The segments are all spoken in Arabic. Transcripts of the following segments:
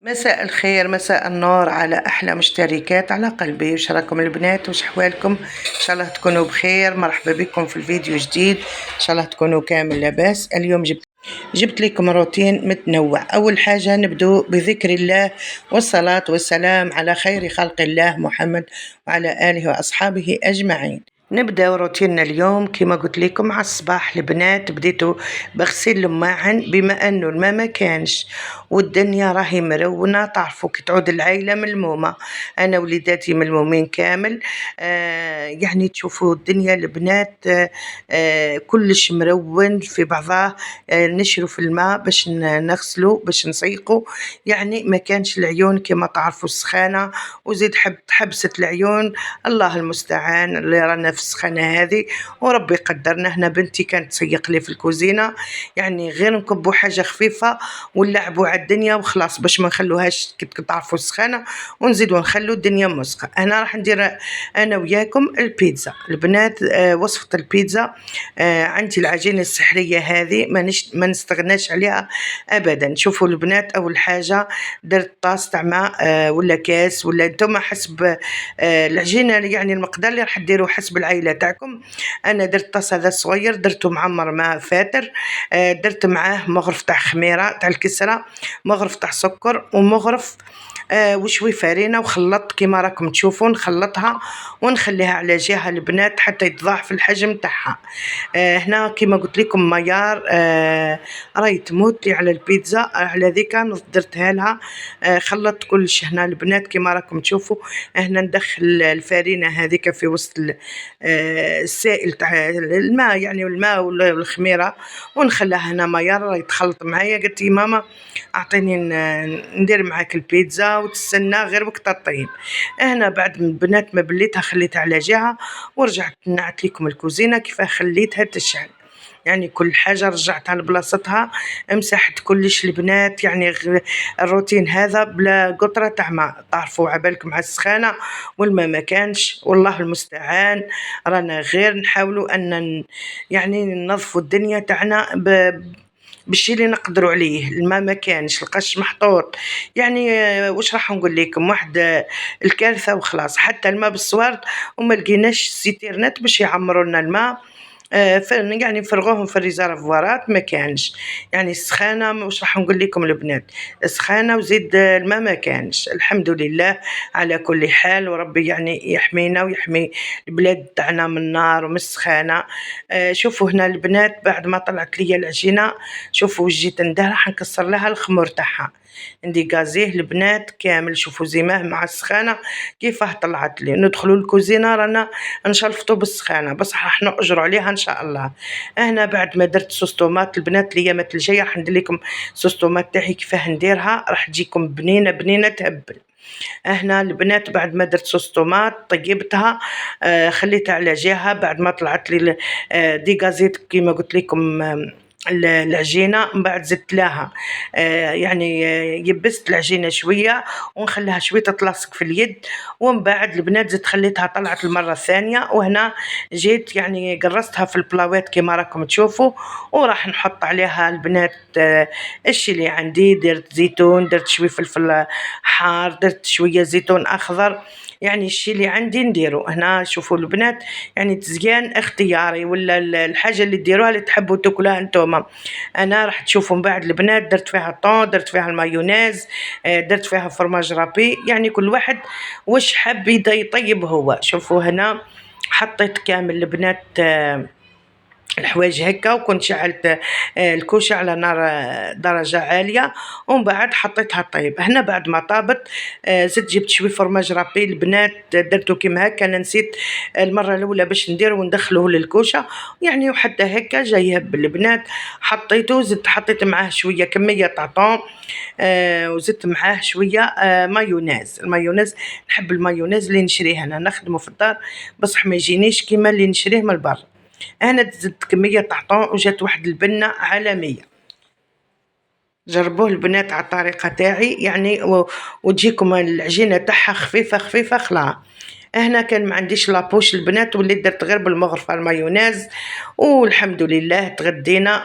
مساء الخير، مساء النور على أحلى مشتركات على قلبي. وش راكم البنات؟ وش أحوالكم؟ إن شاء الله تكونوا بخير. مرحبا بكم في الفيديو جديد، إن شاء الله تكونوا كامل لاباس. اليوم جبت لكم روتين متنوع. أول حاجة نبدو بذكر الله والصلاة والسلام على خير خلق الله محمد وعلى آله وأصحابه أجمعين. نبدا روتيننا اليوم كما قلت لكم على الصباح. البنات بديتوا بغسيل الماعن بما انه الماء ما كانش والدنيا راهي مرونه. تعرفوا كي تعود العائله ملمومه، انا وليداتي ملمومين كامل. يعني تشوفوا الدنيا البنات كلش مرون في بعضاه. نشروا في الماء باش نغسلوا باش نسيقوا. يعني ما كانش العيون كما تعرفوا السخانه، وزيد حبست العيون. الله المستعان اللي رانا في السخانه هذه، وربي قدرنا. هنا بنتي كانت تسيق لي في الكوزينه، يعني غير نكبوا حاجه خفيفه ونلعبوا على الدنيا وخلاص باش ما نخلوهاش كي تعرفوا السخانه، ونزيدوا نخلوا الدنيا مسخه. انا راح ندير انا وياكم البيتزا البنات. وصفه البيتزا. عندي العجينه السحريه هذه ما نستغناش عليها ابدا. شوفوا البنات، اول حاجه درت طاس تاع ماء ولا كاس ولا انتم حسب العجينه، يعني المقدار اللي راح ديروه حسب العائله تاعكم. انا درت طاس هذا صغير، درته معمر ماء فاتر. درت معاه مغرف تاع خميره تاع الكسره، مغرف تاع سكر، ومغرف وشوي فرينه، وخلطت كما راكم تشوفون. نخلطها ونخليها على جهه البنات حتى يتضاعف الحجم تاعها. هنا كما قلت لكم ميار راهي تموت لي على البيتزا، على ذيك درتها لها. خلطت كلش هنا البنات كما راكم تشوفوا. هنا ندخل الفرينه هذيك في وسط السائل تاع الماء، يعني الماء والخميره، ونخليها هنا ميار يتخلط معايا. قلت لي ماما اعطيني ندير معاك البيتزا وتستنى غير وقت الطيب. هنا بعد البنات ما بليتها خليتها على جهه، ورجعت نعت لكم الكوزينه كيف خليتها تشعل. يعني كل حاجه رجعتها لبلاصتها، مسحت كلش البنات. يعني الروتين هذا بلا قطره تاع ماء. تعرفوا عبالكم مع السخانه والماء ما كانش، والله المستعان. رانا غير نحاولوا ان يعني ننظفوا الدنيا تاعنا بالشي اللي نقدروا عليه. الماء ما كانش، القش محطوط. يعني واش راح نقول لكم، واحد الكارثه وخلاص. حتى الماء بالصوارد وما لقيناش سيتيرنات باش يعمروا لنا الماء. يعني نفرغوهم في الريزرفوارات ما كانش. يعني السخانه واش راح نقول لكم البنات، السخانه وزيد الماء ما كانش. الحمد لله على كل حال، وربي يعني يحمينا ويحمي البلاد تاعنا من النار ومن السخانه. شوفوا هنا البنات بعد ما طلعت لي العجينه، شوفوا جيت ندير راح نكسر لها الخمر تاعها. ندي غازيه البنات كامل. شوفوا زيماه مع السخانه كيفاه طلعت لي. ندخلوا الكوزينه رانا نشلفطوا بالسخانه، بصح راح نأجروا عليها ان شاء الله. هنا بعد ما درت صوص طوماط البنات، الايامات الجايه راح ندير لكم صوص طوماط تاعي كيفاه نديرها، راح تجيكم بنينه بنينه تهبل. هنا البنات بعد ما درت صوص طوماط طيبتها، خليتها على جهه. بعد ما طلعت لي دي غازيت كيما قلت لكم العجينه، من بعد زدت لها يعني يبست العجينه شويه ونخليها شويه تتلاصق في اليد. ومن بعد البنات زدت خليتها طلعت المره الثانيه. وهنا جيت يعني قرصتها في البلاوات كما راكم تشوفوا، وراح نحط عليها البنات الشي اللي عندي. درت زيتون، درت شويه فلفل حار، درت شويه زيتون اخضر. يعني الشيء اللي عندي نديرو. هنا شوفوا البنات، يعني تزيان اختياري، ولا الحاجه اللي ديروها اللي تحبوا تاكلوها انتم. انا راح تشوفوا من بعد البنات درت فيها طون، درت فيها المايونيز، درت فيها فرماج رابي. يعني كل واحد واش حب يطيب هو. شوفوا هنا حطيت كامل البنات الحوايج هكا، وكنت شعلت الكوشه على نار درجه عاليه، ومن بعد حطيتها طيب. هنا بعد ما طابت زدت جبت شويه فرماج رابي البنات، درتو كيما هكا. انا نسيت المره الاولى باش نديرو وندخلوه للكوشه، يعني وحتى هكا جاي يهب البنات. حطيته، زدت حطيت معاه شويه كميه تاع طون، وزدت معاه شويه مايونيز. المايونيز نحب المايونيز اللي نشريه انا نخدمه في الدار، بصح ما يجينيش كيما اللي نشريه من البر. انا زدت كميه تاع طون وجات واحد البنه عالميه. جربوه البنات على الطريقه تاعي يعني وتجيكم العجينه تاعها خفيفه خفيفه خلا. هنا كان ما عنديش لابوش البنات، وليت درت غير بالمغرفه المايونيز. والحمد لله تغدينا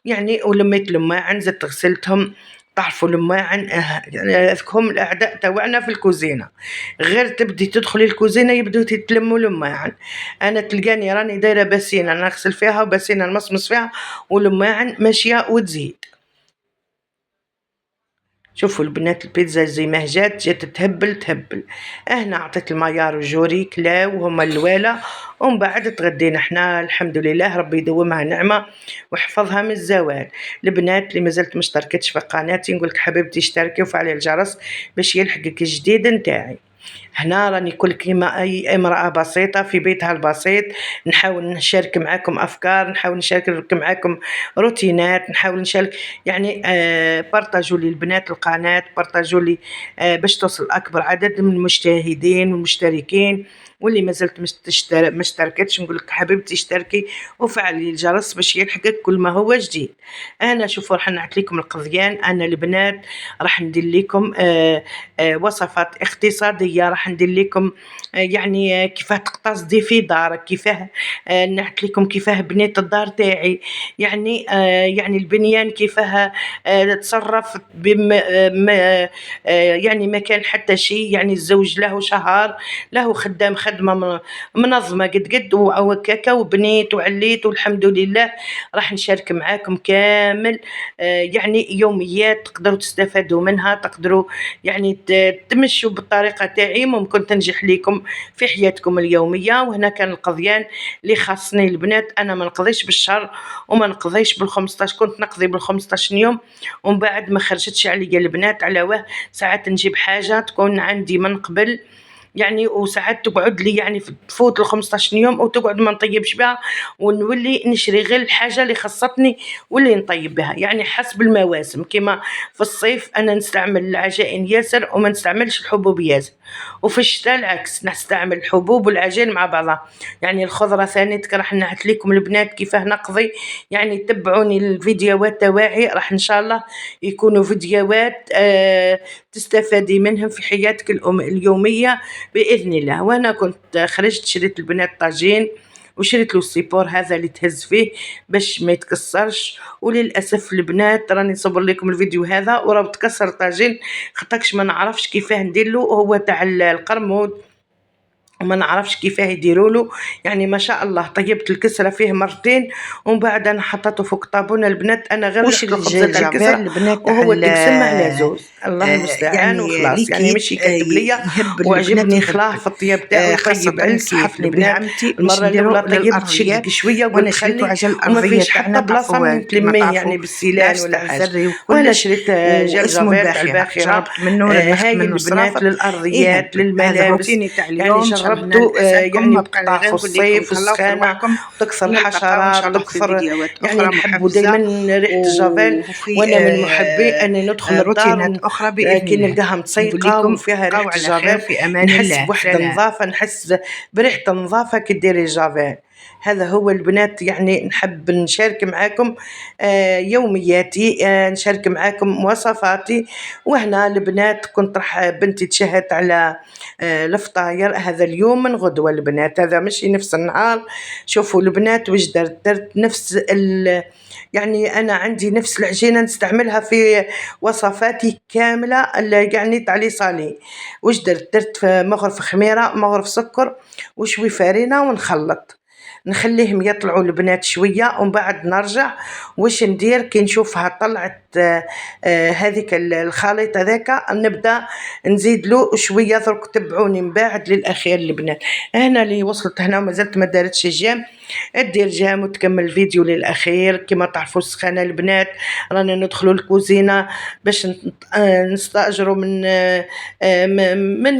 يعني ولميت الماعن زدت غسلتهم تعرفوا الماعن يعني هم الأعداء تاوعنا في الكوزينة، غير تبدي تدخلي الكوزينة يبدو يتلموا الماعن. أنا تلقاني راني دايرة باسينة نغسل فيها وباسينة نمصمص فيها والماعن ماشية وتزيد. شوفوا البنات البيتزا زي ما جات تهبل تهبل. هنا عطيت الميار وجوري كلاو وهما الوالا، ومن بعد تغدينا احنا الحمد لله، ربي يدومها نعمه ويحفظها من الزوال. البنات اللي مازالت مشتركتش في قناتي نقولك حبيبتي اشتركي وفعلي الجرس باش يلحقك الجديد نتاعي. هنا راني كل كيما أي امرأة بسيطة في بيتها البسيط نحاول نشارك معاكم أفكار، نحاول نشارك معاكم روتينات، نحاول نشارك يعني بارطاجوا لي البنات القناة، بارطاجوا لي باش توصل أكبر عدد من المشاهدين والمشتركين. واللي مازالت ما اشتركتش نقولك حبيبتي اشتركي وفعلي الجرس باش يلحقك كل ما هو جديد. انا شوفوا راح نعطي لكم القضيان، انا البنات راح ندير لكم وصفات اقتصاديه، راح ندير لكم يعني كيفاه تقتصدي في دارك، كيفاه نحكي لكم كيفاه بنيت الدار تاعي، يعني يعني البنيان كيفاه تصرف يعني ما كان حتى شيء، يعني الزوج له شهر له خدام خدمه منظمه قد وكاكا وبنيت وعليت والحمد لله. راح نشارك معاكم كامل يعني يوميات تقدروا تستفادوا منها، تقدروا يعني تمشوا بالطريقه تاعي، ممكن تنجح لكم في حياتكم اليوميه. وهنا كان القضيان اللي خاصني البنات، انا ما نقضيش بالشهر وما نقضيش بال15، كنت نقضي بال15 يوم ومن بعد ما خرجتش عليا البنات. على واه ساعات نجيب حاجه تكون عندي من قبل يعني، وساعات تقعد لي يعني تفوت ال15 يوم وتقعد ما نطيبش بها، ونولي نشري غير الحاجه اللي خصتني واللي نطيب بها، يعني حسب المواسم. كما في الصيف انا نستعمل العجائن ياسر وما نستعملش الحبوب ياسر، وفي الشتاء العكس نستعمل الحبوب والعجائن مع بعضها. يعني الخضره ثاني راح نحت لكم البنات كيفاه نقضي، يعني تبعوني الفيديوهات تواعي، راح ان شاء الله يكونوا فيديوهات تستفادي منهم في حياتك اليوميه باذن الله. وانا كنت خرجت شريت البنات طاجين وشريت له السيبور هذا اللي تهز فيه باش ما يتكسرش، وللاسف البنات راني نصور لكم الفيديو هذا وراه تكسر طاجين خطاكش ما نعرفش كيفاه ندير له، هو تاع القرمود وما نعرفش كيفاه يديروا له. يعني ما شاء الله طيبت الكسره فيه مرتين ومن بعد انا حطيته فوق طابونه البنات، انا غير وش رحت الخبزه تاع الكسره البنات وهو تقسم على زوز. الله المستعان يعني وخلاص، يعني ليكيد مشي كاتب ليا يهب البنات وعجبني الفلفل. خلاه في الطياب تاعو يطيب خاصة على كيف نصحتني بها البنات. عمتي باش المره نديرو الاولى طيبت للأرضيات، شق شويه وانا قلت شريتو خلي عجل وما الأرضية فيش تاعنا حتى بلاصه تعرفوا من كما تلميه تعرفوا يعني بالسيلان ناس ولا تاع حاجه. الزري وانا وكلش، شريت واسمه جلجافيل تاع الباخرة الباخره، جربت منه نخت هاي منه البنات صرافة للارضيات يهبل. هذا للملابس، روتيني تاع يعني اليوم، ان شاء الله هنا جربته لأسعدكم، يعني ما بقى لي بقطع غير في نقول لكم الصيف تهلاو في والسخانه رواحكم، تكثر ونلتقاو ان شاء الحشرات الله في تكثر، فيديوهات يعني اخرى نحبوا محفزة دائما ريحه الجافيل. وفي وانا من محبي اني ندخل روتينات الدار اخرى باذن كي الله. نلقاها نقول متسيقه لكم وفيها بقاو ريحه على خير الجافيل في امان نحس الله. بوحده سلام. نظافه، نحس بريحه النظافه كي ديري الجافيل. هذا هو البنات، يعني نحب نشارك معاكم يومياتي، نشارك معاكم وصفاتي. وهنا البنات كنت راح بنتي تشهد على الفطاير هذا اليوم من غدوة البنات، هذا ماشي نفس النهار. شوفوا البنات وش درت نفس يعني أنا عندي نفس العجينة نستعملها في وصفاتي كاملة يعني تاع لي صالي. وش درت في مغرف خميرة مغرف سكر وشوي فارينة ونخلط، نخليهم يطلعوا البنات شويه ومن بعد نرجع. واش ندير كي نشوفها طلعت هذيك الخليط هذاك نبدا نزيد له شويه. درك تبعوني من بعد للاخير البنات. هنا اللي وصلت هنا ومازلت ما دارتش جيم، دير جيم وتكمل الفيديو للاخير. كما تعرفوا السخانه البنات رانا ندخلوا الكوزينه باش نستاجروا من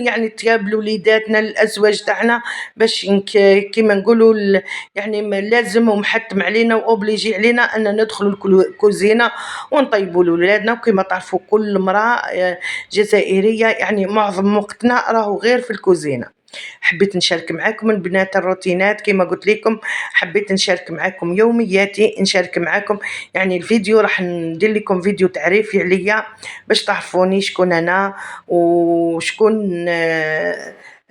يعني طياب لوليداتنا الازواج تاعنا، باش كيما نقولوا يعني لازم ومحتم علينا واوبليجي علينا ان ندخلوا الكوزينه ونطيبوا لولادنا. وكما تعرفوا كل امراه جزائريه يعني معظم وقتنا راهو غير في الكوزينه. حبيت نشارك معاكم البنات الروتينات كما قلت لكم، حبيت نشارك معاكم يومياتي، نشارك معاكم يعني الفيديو راح ندير لكم فيديو تعريفي عليا باش تعرفوني شكون انا وشكون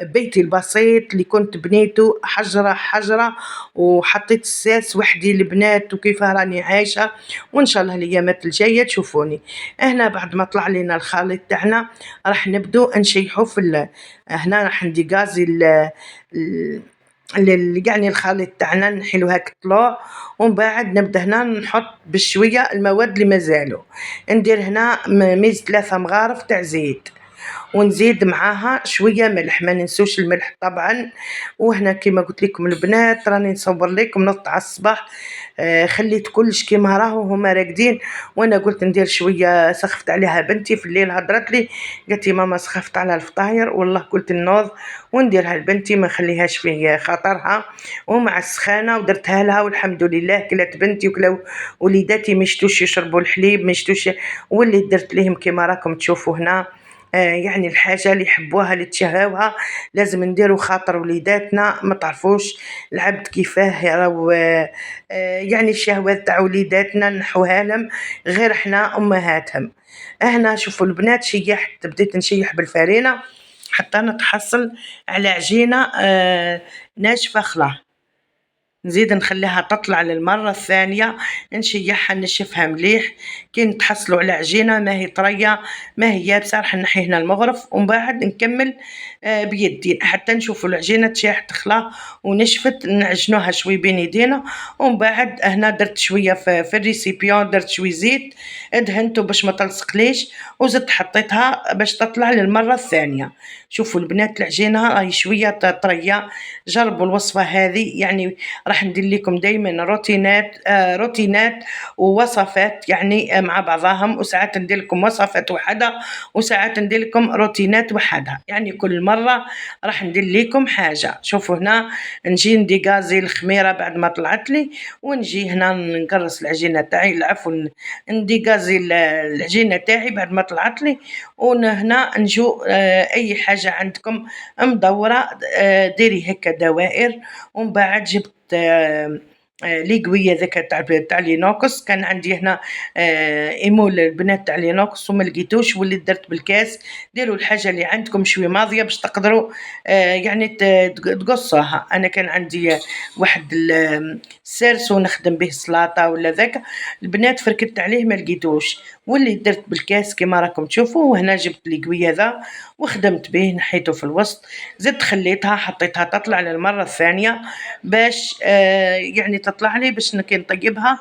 بيتي البسيط اللي كنت بنيته حجرة حجرة، وحطيت الساس وحدي البنات وكيف راني عايشة. وإن شاء الله الأيامات الجاية تشوفوني. هنا بعد ما طلع لنا الخليط تاعنا راح نبدو نشيحو هنا راح ندي غازي يعني الخليط تاعنا نحيلو هاك طلوع، ومن بعد نبدا هنا نحط بشويه المواد اللي مازالوا. ندير هنا ميز 3 مغارف تاع زيت، ونزيد معاها شويه ملح، ما ننسوش الملح طبعا. وهنا كيما قلت لكم البنات راني نصور لكم نط على الصباح، خليت كلش كيما راهو هما راقدين، وانا قلت ندير شويه. سخفت عليها بنتي في الليل، هضرت لي قالت لي ماما سخفت على الفطاير، والله قلت نوض ونديرها لبنتي ما نخليهاش في خاطرها. ومع السخانه ودرتها لها، والحمد لله كلات بنتي وكلاو وليداتي، مشتوش يشربوا الحليب مشتوش، واللي درت لهم كيما راكم تشوفوا هنا. يعني الحاجة اللي يحبوها اللي تشهاوها لازم نديرو خاطر وليداتنا. ما تعرفوش العبد كيفاه راهو يعني الشهوات تاع وليداتنا نحوها لهم غير احنا امهاتهم. هنا شوفوا البنات شيحت، بديت نشيح بالفرينة حتى نتحصل على عجينة ناشفة خلا. نزيد نخليها تطلع للمرة الثانية، نشيحها نشفها مليح. كي نتحصلوا على عجينة ما هي طرية ما هي يابسة راح نحي هنا المغرف، ومن بعد نكمل بيدي حتى نشوفوا العجينة تشيح تخلا ونشفت، نعجنوها شوي بين يدينا. ومن بعد هنا درت شوية في الريسيبيون، درت شوي زيت دهنته باش ما تلصقليش، وزدت حطيتها باش تطلع للمرة الثانية. شوفوا البنات العجينة راهي شوية طرية، جربوا الوصفة هذه. يعني راح ندير لكم دائما روتينات ووصفات يعني مع بعضهم، وساعات ندير لكم وصفات وحدة، وساعات ندير لكم روتينات وحدها. يعني كل مرة راح ندير لكم حاجة. شوفوا هنا نجي ندي غازي الخميرة بعد ما طلعت لي، ونجي هنا نقرص العجينة تاعي، العفو ندي غازي العجينة تاعي بعد ما طلعت لي. وهنا نجو أي حاجة عندكم مدورة ديري هيك دوائر. ومن بعد جبت لي قوية ذاك تاع لينوكس، كان عندي هنا ايمول البنات تاع لينوكس وما لقيتوش، واللي درت بالكاس. ديروا الحاجة اللي عندكم شوي ماضية باش تقدروا يعني تقصوها. انا كان عندي واحد السيرس ونخدم به السلاطة ولا ذاك، البنات فركت عليه ما لقيتوش، واللي درت بالكاس كما راكم تشوفوا. وهنا جبت لي قوية ذا وخدمت به، نحيته في الوسط، زدت خليتها حطيتها تطلع للمرة الثانية باش يعني تطلع لي باش كي نطيبها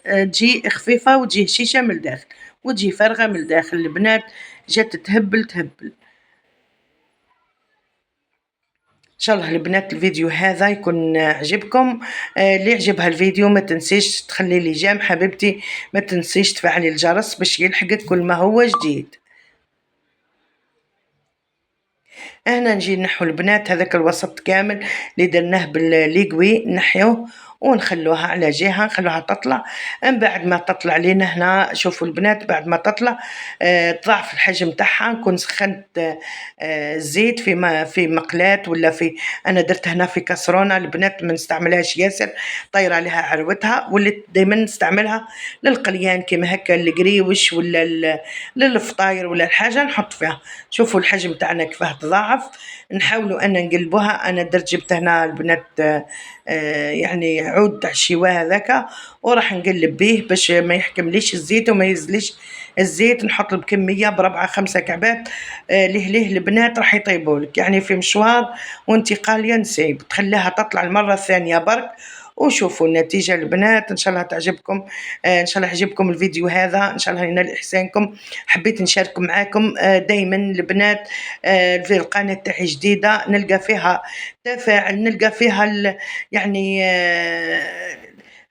تجي خفيفة وتجي هشيشة من الداخل وتجي فارغة من الداخل. البنات جات تهبل تهبل. ان شاء الله البنات الفيديو هذا يكون عجبكم. اللي عجبها الفيديو ما تنسيش تخلي لي جيم حبيبتي، ما تنسيش تفعلي الجرس باش يلحقك كل ما هو جديد. هنا نجي نحو البنات هذاك الوسط كامل اللي درناه بالليقوي نحيوه ونخلوها على جهة، نخلوها تطلع. من بعد ما تطلع لينا هنا شوفوا البنات بعد ما تطلع تضاعف الحجم تاعها. نكون سخنت الزيت في مقلاة ولا انا درت هنا في كاسرونة. البنات ما نستعملهاش ياسر، طير عليها عروتها، واللي دائما نستعملها للقليان كيما هكا القريوش ولا للفطاير ولا الحاجة نحط فيها. شوفوا الحجم تاعنا كيفاه تضاعف. نحاولوا ان نقلبوها. انا درت جبت هنا البنات يعني عود تاع الشواء هذاك، وراح نقلب به باش ما يحكمليش الزيت وما يزليش الزيت. نحط بكميه بربعة خمسة كعبات ليه البنات راح يطيبوا لك يعني في مشوار وانت قاليه نسيب تخليها تطلع المره الثانيه برك. وشوفوا النتيجة البنات إن شاء الله تعجبكم. إن شاء الله يعجبكم الفيديو هذا، إن شاء الله ينال إحسانكم. حبيت نشارك معاكم دايما البنات في القناة تاعي جديدة نلقى فيها تفاعل، نلقى فيها يعني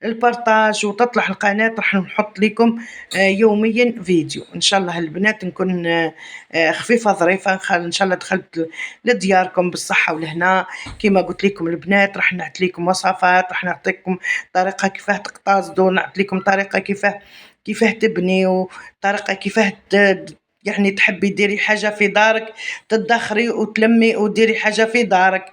البارتاج، وتطلع القناة راح نحط لكم يوميا فيديو. إن شاء الله البنات نكون خفيفة ظريفة، إن شاء الله دخلت لدياركم بالصحة والهنا. كما قلت لكم البنات راح نعطي لكم وصفات، راح نعطيكم طريقة كيفاه تقتصدوا، نعطي لكم طريقة كيفاه تبني، وطريقة كيفاه يعني تحبي ديري حاجة في دارك، تدخري وتلمي وديري حاجة في دارك.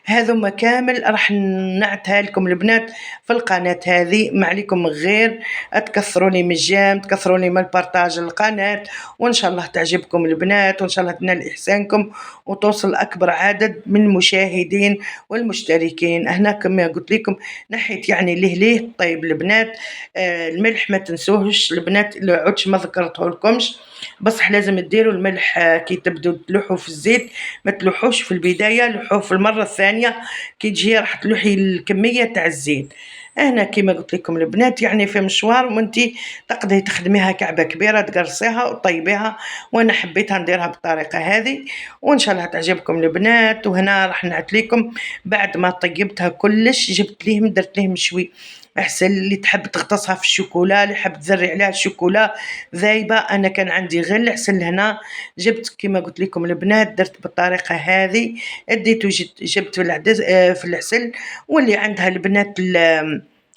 هذوما كامل راح نعتها لكم البنات في القناة هذه، ما عليكم غير تكثروني من الجيم، تكثروني من البارتاج القناة، وإن شاء الله تعجبكم البنات، وإن شاء الله تنال إحسانكم وتوصل أكبر عدد من المشاهدين والمشتركين. هنا كما قلت لكم نحيت يعني ليه طيب البنات. الملح ما تنسوهش البنات، اللي عدش ما ذكرته لكمش، بصح لازم تديروا الملح كي تبدو تلوحوا في الزيت، ما تلوحوش في البداية، لوحوه في المرة الثانية كي تجي راح تلوحي الكمية تاع الزيت. هنا كيما قلت لكم البنات يعني في مشوار وانتي تقدري تخدميها كعبة كبيرة تقرصيها وطيبيها، وانا حبيتها نديرها بالطريقة هذه، وان شاء الله تعجبكم البنات. وهنا راح نعت لكم بعد ما طيبتها كلش جبت ليهم درت ليهم شوي احسن، اللي تحب تغطسها في الشوكولا، اللي حب تزرع عليها الشوكولا ذايبه، انا كان عندي غير العسل هنا، جبت كما قلت لكم البنات درت بالطريقه هذه، اديته جبت في العدس في العسل. واللي عندها البنات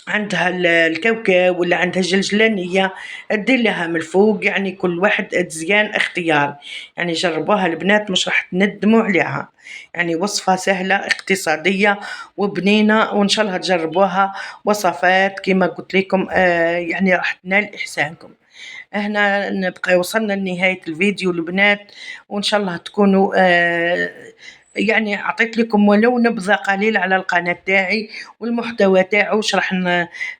عندها الكاوكاو ولا عندها الجلجلانية دير لها من الفوق، يعني كل واحد تزيان اختيار. يعني جربوها البنات مش راح تندموا عليها، يعني وصفة سهلة اقتصادية وبنينة، وإن شاء الله تجربوها. وصفات كما قلت لكم يعني راح تنال إحسانكم. هنا نبقى وصلنا لنهاية الفيديو البنات، وإن شاء الله تكونوا يعني عطيت لكم ولو نبذة قليلة على القناة تاعي والمحتوى تاعو، واش راح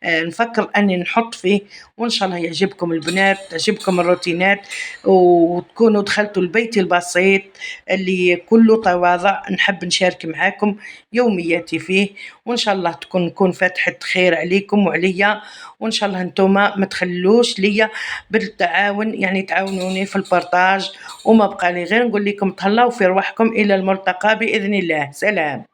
نفكر أني نحط فيه، وإن شاء الله يعجبكم البنات، تعجبكم الروتينات، وتكونوا دخلتوا البيت البسيط اللي كله تواضع، نحب نشارك معاكم يومياتي فيه، وإن شاء الله نكون فتحة خير عليكم وعليا، وإن شاء الله نتوما ما تخلوش ليا بالتعاون، يعني تعاونوني في البارتاج. وما بقى لي غير نقول لكم تهلاو في رواحكم، إلى الملتقى بإذن الله، سلام.